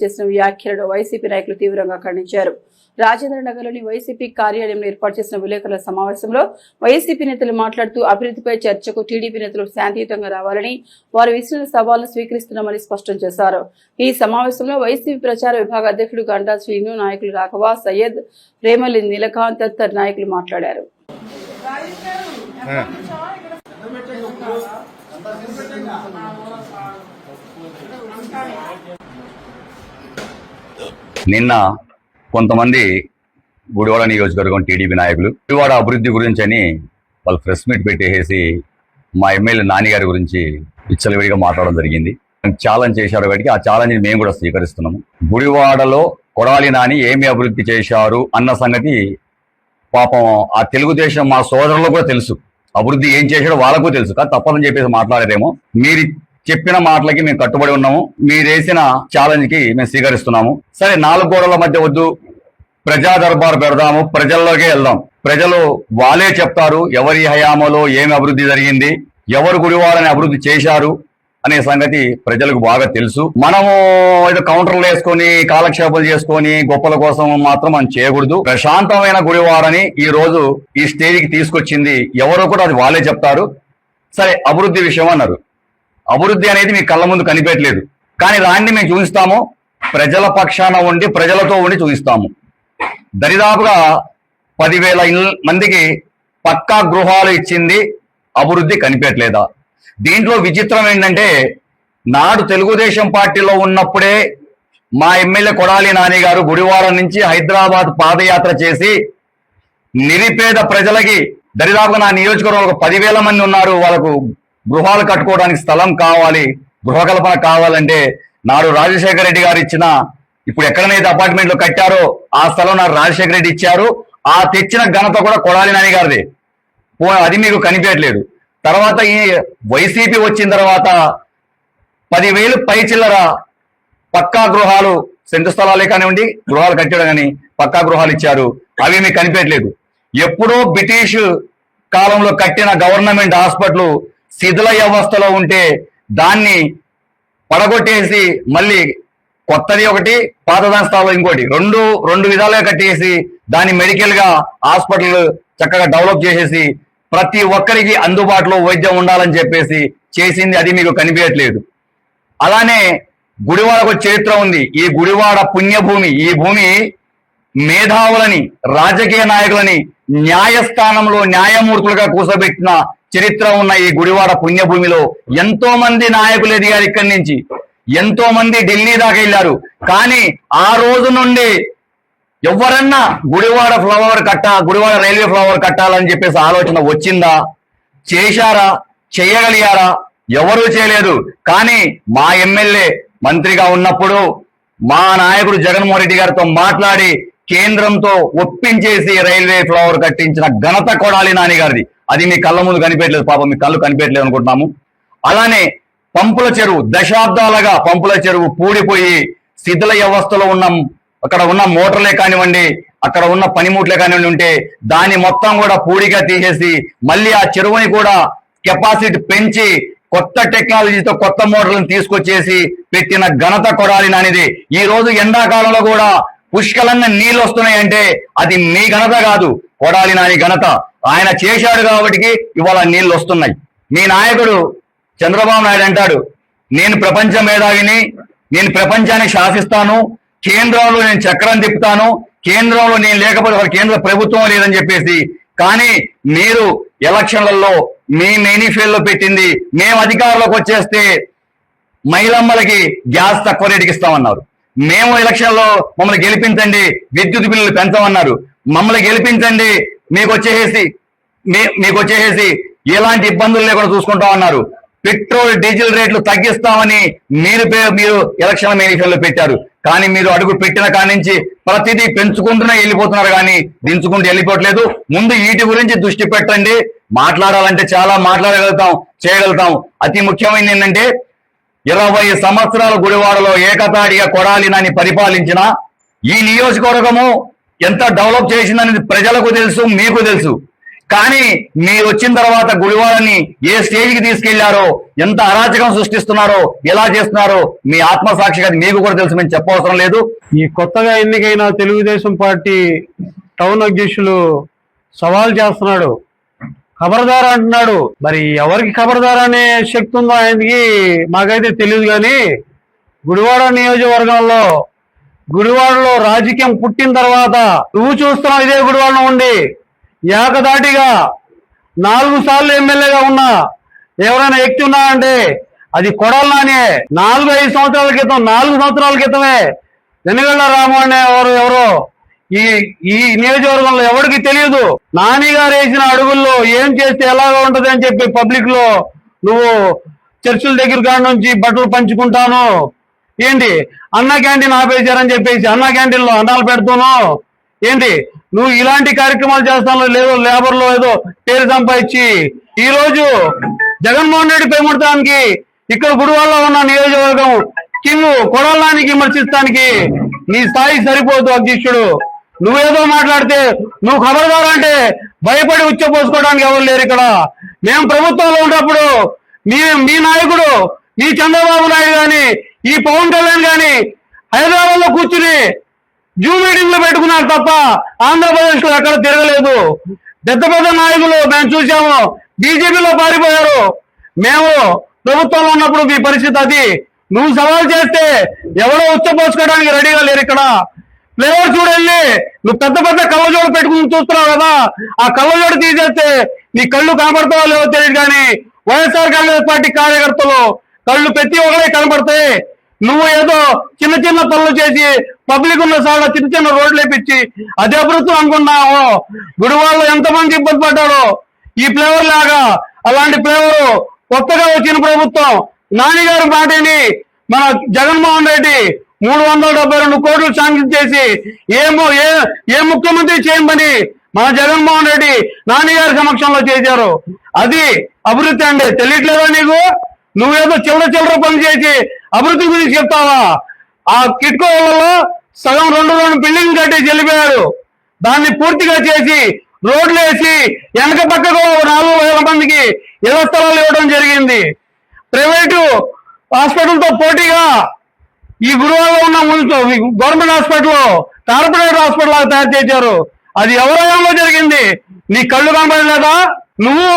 చేసిన వ్యాఖ్యలను వైసీపీ నాయకులు తీవ్రంగా ఖండించారు. రాజేంద్ర నగర్లోని వైసీపీ కార్యాలయంలో ఏర్పాటు చేసిన విలేకరుల సమావేశంలో వైసీపీ నేతలు మాట్లాడుతూ అభివృద్ధిపై చర్చకు టీడీపీ నేతలు శాంతియుతంగా రావాలని, వారు విసిన సవాళ్లను స్వీకరిస్తున్నామని స్పష్టం చేశారు. ఈ సమావేశంలో వైసీపీ ప్రచార విభాగ అధ్యక్షుడు గంటా శ్రీను, నాయకులు రాఘవ, సయ్యద్, రేమలి నీలకాంత్ తదితర నాయకులు మాట్లాడారు. నిన్న కొంతమంది గుడివాడ నియోజకవర్గం టీడీపీ నాయకులు గుడివాడ అభివృద్ధి గురించి అని వాళ్ళు ప్రెస్ మీట్ పెట్టేసి మా ఎమ్మెల్యే నాని గారి గురించి విచ్చలవిడిగా మాట్లాడడం జరిగింది. ఛాలెంజ్ చేశారు కాబట్టి ఆ ఛాలెంజ్ మేము కూడా స్వీకరిస్తున్నాము. గుడివాడలో కొడాలి నాని ఏమి అభివృద్ధి చేశారు అన్న సంగతి పాపం ఆ తెలుగుదేశం మా సోదరులకు కూడా తెలుసు. అభివృద్ధి ఏం చేశాడో వాళ్ళకు తెలుసు. కానీ తప్పదని చెప్పేసి మాట్లాడారేమో. మీరు చెప్పిన మాటలకి మేము కట్టుబడి ఉన్నాము. మీరు వేసిన ఛాలెంజ్ కి మేము స్వీకరిస్తున్నాము. సరే, 4 గోడల మధ్య వద్దు, ప్రజా దర్బార్ పెడదాము, ప్రజల్లోకే వెళ్దాం. ప్రజలు వాళ్ళే చెప్తారు ఎవరి హయాంలో ఏమి అభివృద్ధి జరిగింది, ఎవరు గుడివాడని అభివృద్ధి చేశారు అనే సంగతి ప్రజలకు బాగా తెలుసు. మనము ఏదో కౌంటర్లు వేసుకొని కాలక్షేపాలు చేసుకొని గొప్పల కోసం మాత్రం మనం చేయకూడదు. ప్రశాంతమైన గుడివాడని ఈ రోజు ఈ స్టేజ్కి తీసుకొచ్చింది ఎవరో కూడా అది వాళ్ళే చెప్తారు. సరే, అభివృద్ధి విషయం అన్నారు. అభివృద్ధి అనేది మీ కళ్ళ ముందు కనిపెట్టలేదు, కానీ దాన్ని మేము చూపిస్తాము. ప్రజల పక్షాన ఉండి ప్రజలతో ఉండి చూపిస్తాము. దరిదాపుగా 10,000 మందికి పక్కా గృహాలు ఇచ్చింది అభివృద్ధి కనిపెట్టలేదా? దీంట్లో విచిత్రం ఏంటంటే, నాడు తెలుగుదేశం పార్టీలో ఉన్నప్పుడే మా ఎమ్మెల్యే కొడాలి నాని గారు గుడివాడ నుంచి హైదరాబాద్ పాదయాత్ర చేసి నిరుపేద ప్రజలకి, దరిదాపుగా నా నియోజకవర్గంలో 10,000 మంది ఉన్నారు, వాళ్ళకు గృహాలు కట్టుకోవడానికి స్థలం కావాలి, గృహకల్పన కావాలంటే నాడు రాజశేఖర రెడ్డి గారు ఇచ్చిన, ఇప్పుడు ఎక్కడనైతే అపార్ట్మెంట్లు కట్టారో ఆ స్థలం నాడు రాజశేఖర రెడ్డి ఇచ్చారు. ఆ తెచ్చిన ఘనత కూడా కొడాలి నాని గారిది. అది మీకు కనిపించట్లేదు. తర్వాత ఈ వైసీపీ వచ్చిన తర్వాత 10,000 పై చిల్లర పక్కా గృహాలు, సెంటు స్థలాలే కానివ్వండి, గృహాలు కట్టడం కానీ పక్కా గృహాలు ఇచ్చారు. అవి మీకు కనిపించట్లేదు. ఎప్పుడో బ్రిటిష్ కాలంలో కట్టిన గవర్నమెంట్ హాస్పిటల్ శిథిల వ్యవస్థలో ఉంటే దాన్ని పడగొట్టేసి మళ్ళీ కొత్తది ఒకటి, పాతదాని స్థాయిలో ఇంకోటి, రెండు విధాలుగా కట్టేసి దాన్ని మెడికల్ గా హాస్పిటల్ చక్కగా డెవలప్ చేసేసి ప్రతి ఒక్కరికి అందుబాటులో వైద్యం ఉండాలని చెప్పేసి చేసింది. అది మీకు కనిపించట్లేదు. అలానే గుడివాడకు చరిత్ర ఉంది. ఈ గుడివాడ పుణ్యభూమి. ఈ భూమి మేధావులని, రాజకీయ నాయకులని న్యాయస్థానంలో న్యాయమూర్తులుగా కూర్చోబెట్టిన చరిత్ర ఉన్న ఈ గుడివాడ పుణ్యభూమిలో ఎంతో మంది నాయకులు ఎదిగారు. ఇక్కడి నుంచి ఎంతో మంది ఢిల్లీ దాకా వెళ్ళారు. కానీ ఆ రోజు నుండి ఎవరన్నా గుడివాడ గుడివాడ రైల్వే ఫ్లైఓవర్ కట్టాలని చెప్పేసి ఆలోచన వచ్చిందా? చేశారా? చేయగలిగారా? ఎవరూ చేయలేదు. కానీ మా ఎమ్మెల్యే మంత్రిగా ఉన్నప్పుడు మా నాయకుడు జగన్మోహన్ రెడ్డి గారితో మాట్లాడి కేంద్రంతో ఒప్పించేసి రైల్వే ఫ్లైఓవర్ కట్టించిన ఘనత కొడాలి నాని గారిది. అది మీ కళ్ళ ముందు కనిపెట్టలేదు. పాపం మీ కళ్ళు కనిపెట్టలేదు అనుకుంటున్నాము. అలానే పంపుల చెరువు, దశాబ్దాలుగా పంపుల చెరువు పూడిపోయి శిథిల వ్యవస్థలో అక్కడ ఉన్న మోటార్లే కానివ్వండి, అక్కడ ఉన్న పనిముట్లే కానివ్వండి ఉంటే దాన్ని మొత్తం కూడా పూడిగా తీసేసి మళ్ళీ ఆ చెరువుని కూడా కెపాసిటీ పెంచి కొత్త టెక్నాలజీతో కొత్త మోటార్లను తీసుకొచ్చేసి పెట్టిన ఘనత కొడాలి నానిది. ఈ రోజు ఎండాకాలంలో కూడా పుష్కలంగా నీళ్ళు వస్తున్నాయంటే అది మీ ఘనత కాదు, కొడాలి నాని ఘనత. ఆయన చేశాడు కాబట్టి ఇవాళ నీళ్ళు వస్తున్నాయి. మీ నాయకుడు చంద్రబాబు నాయుడు అంటాడు, నేను ప్రపంచ మేధావిని, నేను ప్రపంచానికి శాసిస్తాను, కేంద్రంలో నేను చక్రం తిప్పుతాను, కేంద్రంలో నేను లేకపోతే కేంద్ర ప్రభుత్వం లేదని చెప్పేసి. కానీ మీరు ఎలక్షన్లలో మీ మేనిఫెస్టోలో పెట్టింది, మేము అధికారంలోకి వచ్చేస్తే మహిళమ్మలకి గ్యాస్ తక్కువ రేటుకి ఇస్తామన్నారు. మేము ఎలక్షన్లో మమ్మల్ని గెలిపించండి, విద్యుత్ బిల్లులు పెంచమన్నారు. మమ్మల్ని గెలిపించండి, మీకు వచ్చేసేసి ఎలాంటి ఇబ్బందులు లేకుండా చూసుకుంటామన్నారు. పెట్రోల్ డీజిల్ రేట్లు తగ్గిస్తామని మీరు ఎలక్షన్ మేనిఫెస్టోలో పెట్టారు. కానీ మీరు అడుగు పెట్టిన కాడి నుంచి ప్రతిదీ పెంచుకుంటూనే వెళ్ళిపోతున్నారు, కానీ దించుకుంటూ వెళ్ళిపోవట్లేదు. ముందు వీటి గురించి దృష్టి పెట్టండి. మాట్లాడాలంటే చాలా మాట్లాడగలుగుతాం, చేయగలుగుతాం. అతి ముఖ్యమైనది ఏంటంటే 20 సంవత్సరాల గుడివాడలో ఏకతాటిగా కొడాలి నాని పరిపాలించిన ఈ నియోజకవర్గము ఎంత డెవలప్ చేసిందనేది ప్రజలకు తెలుసు, మీకు తెలుసు. కానీ మీరు వచ్చిన తర్వాత గుడివాడని ఏ స్టేజ్కి తీసుకెళ్లారో, ఎంత అరాచకం సృష్టిస్తున్నారో, ఎలా చేస్తున్నారో మీ ఆత్మసాక్షిగా మీకు కూడా తెలుసు, మేము చెప్పవసరం లేదు. ఈ కొత్తగా ఎన్నికైన తెలుగుదేశం పార్టీ టౌన్ అధ్యక్షులు సవాల్ చేస్తున్నాడు, ఖబర్దార్ అంటున్నాడు. మరి ఎవరికి ఖబర్దార్ అనే శక్తి ఉందో ఆయనకి మాకైతే తెలియదు. కానీ గుడివాడ నియోజకవర్గంలో, గుడివాడలో రాజకీయం పుట్టిన తర్వాత నువ్వు చూస్తున్నావు, ఇదే గుడివాడలో ఉండి ఏకదాటిగా 4 సార్లు ఎమ్మెల్యేగా ఉన్నా ఎవరైనా వ్యక్తి ఉన్నా అంటే అది కొడాలి నాని. 4-5 సంవత్సరాల క్రితం, 4 సంవత్సరాల క్రితమే వెనుగళ్ల రాము అనే ఎవరో ఈ నియోజకవర్గంలో ఎవరికి తెలియదు. నాని గారు వేసిన అడుగుల్లో ఏం చేస్తే ఎలాగా ఉంటది అని చెప్పి పబ్లిక్ లో నువ్వు చర్చిల దగ్గర కాడ నుంచి బట్టలు పంచుకుంటాను, ఏంటి అన్న క్యాంటీన్ ఆపేశారని చెప్పేసి అన్న క్యాంటీన్ లో అన్నాలు పెడుతాను, ఏంటి నువ్వు ఇలాంటి కార్యక్రమాలు చేస్తాను, లేదో లేబర్ లో ఏదో పేరు సంపాదించి ఈ రోజు జగన్మోహన్ రెడ్డి పేముడటానికి ఇక్కడ గుడివాడలో ఉన్న నియోజకవర్గం కింగ్ కొడాలానికి విమర్శిస్తానికి నీ స్థాయి సరిపోదు అధ్యక్షుడు. నువ్వేదో మాట్లాడితే నువ్వు ఖబర్దార్ అంటే భయపడి ఉచ్చపోసుకోవడానికి ఎవరు లేరు ఇక్కడ. మేము ప్రభుత్వంలో ఉన్నప్పుడు మీ నాయకుడు ఈ చంద్రబాబు నాయుడు గాని, ఈ పవన్ కళ్యాణ్ గాని హైదరాబాద్ లో కూర్చుని జూమ్ మీటింగ్ లో పెట్టుకున్నారు తప్ప ఆంధ్రప్రదేశ్ లో ఎక్కడ తిరగలేదు. పెద్ద పెద్ద నాయకులు మేము చూసాము బీజేపీలో పారిపోయారు. మేము ప్రభుత్వంలో ఉన్నప్పుడు మీ పరిస్థితి అది. నువ్వు సవాల్ చేస్తే ఎవరో ఉచ్చపోసుకోవడానికి రెడీగా లేరు ఇక్కడ. ఫ్లేవర్ చూడండి, నువ్వు పెద్ద పెద్ద కళ్ళజోడు పెట్టుకుని చూస్తున్నావు కదా, ఆ కళ్ళజోడు తీసేస్తే నీ కళ్ళు కనబడతావో లేవో తెలియదు. కానీ వైఎస్ఆర్ కాంగ్రెస్ పార్టీ కార్యకర్తలు కళ్ళు ప్రతి ఒక్కరే కనబడతాయి. నువ్వు ఏదో చిన్న చిన్న పనులు చేసి పబ్లిక్ ఉన్న సార్లు చిన్న చిన్న రోడ్లు వేపించి అది అభివృద్ధి అనుకున్నావు. గుడివాడలో ఎంతమంది ఇబ్బంది పడ్డారో ఈ ఫ్లేవర్ లాగా. అలాంటి ఫ్లేవర్ కొత్తగా వచ్చిన ప్రభుత్వం నాని గారి మాటని మన జగన్మోహన్ రెడ్డి 372 కోట్లు శాంక్షన్ చేసి ఏ ముఖ్యమంత్రి చేయమని మన జగన్మోహన్ రెడ్డి నాని గారి సమక్షంలో చేశారు. అది అభివృద్ధి అంటే తెలియట్లేదా నీకు? నువ్వేదో చిల్లర పని చేసి అభివృద్ధి గురించి చెప్తావా? ఆ కిట్కోలలో సగం 2 బిల్డింగ్ కట్టి చెల్లిపోయారు. దాన్ని పూర్తిగా చేసి రోడ్లు వేసి వెనక పక్కకు 4,000 మందికి ఇళ్ల స్థలాలు ఇవ్వడం జరిగింది. ప్రైవేటు హాస్పిటల్ తో పోటీగా ఈ గుడివాడలో ఉన్న గవర్నమెంట్ హాస్పిటల్ కార్పొరేట్ హాస్పిటల్ లాగా తయారు చేశారు. అది ఎవరైనా జరిగింది. నీ కళ్ళు కనబడలేదా? నువ్వు